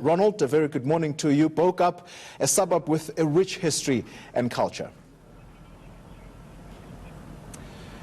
Ronald, a very good morning to you. Bo Kaap, a suburb with a rich history and culture.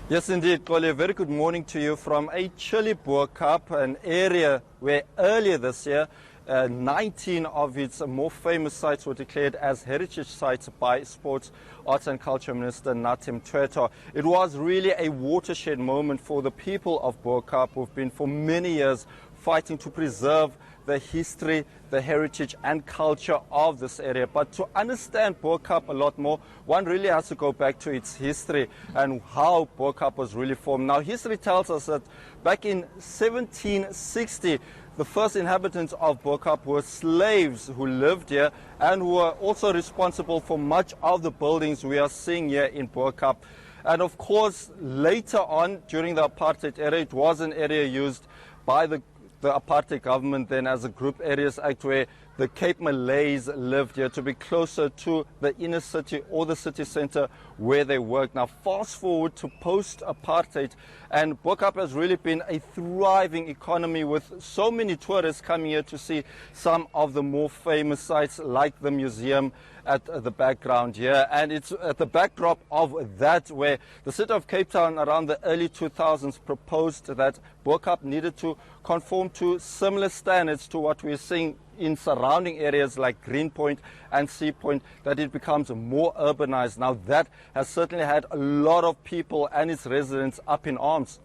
Yes, indeed, Kole. A very good morning to you from a chilly Bo Kaap, an area where earlier this year, 19 of its more famous sites were declared as heritage sites by Sports, Arts and Culture Minister Nathi Mthethwa. It was really a watershed moment for the people of Bo Kaap, who've been for many years fighting to preserve the history, the heritage and culture of this area. But to understand Bo Kaap a lot more, one really has to go back to its history and how Bo Kaap was really formed. Now, history tells us that back in 1760, the first inhabitants of Bo Kaap were slaves who lived here and who were also responsible for much of the buildings we are seeing here in Bo Kaap. And of course, later on, during the apartheid era, it was an area used by the apartheid government then as a Group Areas Act, where the Cape Malays lived here to be closer to the inner city or the city center where they worked. Now, fast forward to post-apartheid, and Bo Kaap has really been a thriving economy with so many tourists coming here to see some of the more famous sites like the museum at the background here. And it's at the backdrop of that where the city of Cape Town around the early 2000s proposed that Bo Kaap needed to conform to similar standards to what we're seeing in surrounding areas like Greenpoint and Sea Point, that it becomes more urbanized. Now, that has certainly had a lot of people and its residents up in arms.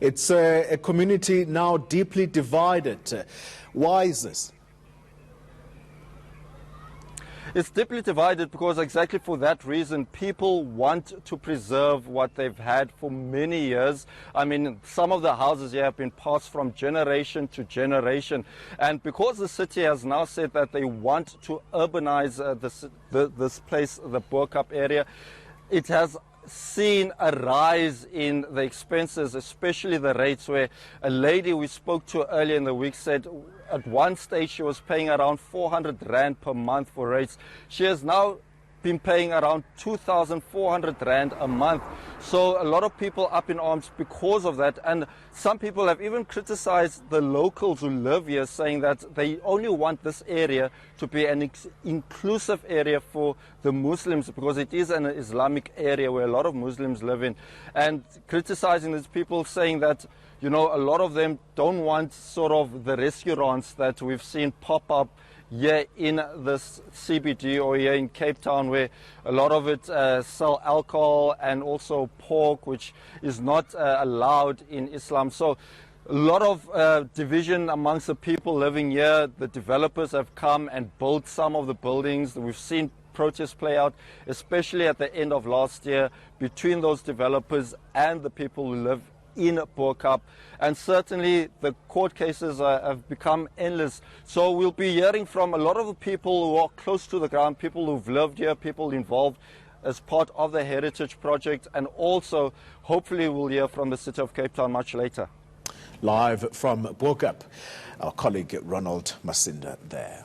It's a community now deeply divided. Why is this? It's deeply divided because exactly for that reason, people want to preserve what they've had for many years. I mean, some of the houses here have been passed from generation to generation. And because the city has now said that they want to urbanize this place, the Bo Kaap area, it has seen a rise in the expenses, especially the rates, where a lady we spoke to earlier in the week said at one stage she was paying around 400 Rand per month for rates. She has now been paying around 2,400 Rand a month. So a lot of people up in arms because of that. And some people have even criticized the locals who live here, saying that they only want this area to be an inclusive area for the Muslims, because it is an Islamic area where a lot of Muslims live in. And criticizing these people, saying that, you know, a lot of them don't want sort of the restaurants that we've seen pop up here in this CBD or here in Cape Town, where a lot of it sell alcohol and also pork, which is not allowed in Islam. So a lot of division amongst the people living here. The developers have come and built some of the buildings. We've seen protests play out, especially at the end of last year, between those developers and the people who live in Bo Kaap. And certainly the court cases have become endless. So we'll be hearing from a lot of the people who are close to the ground, people who've lived here, people involved as part of the Heritage Project, and also hopefully we'll hear from the City of Cape Town much later. Live from Bo Kaap, our colleague Ronald Masinda there.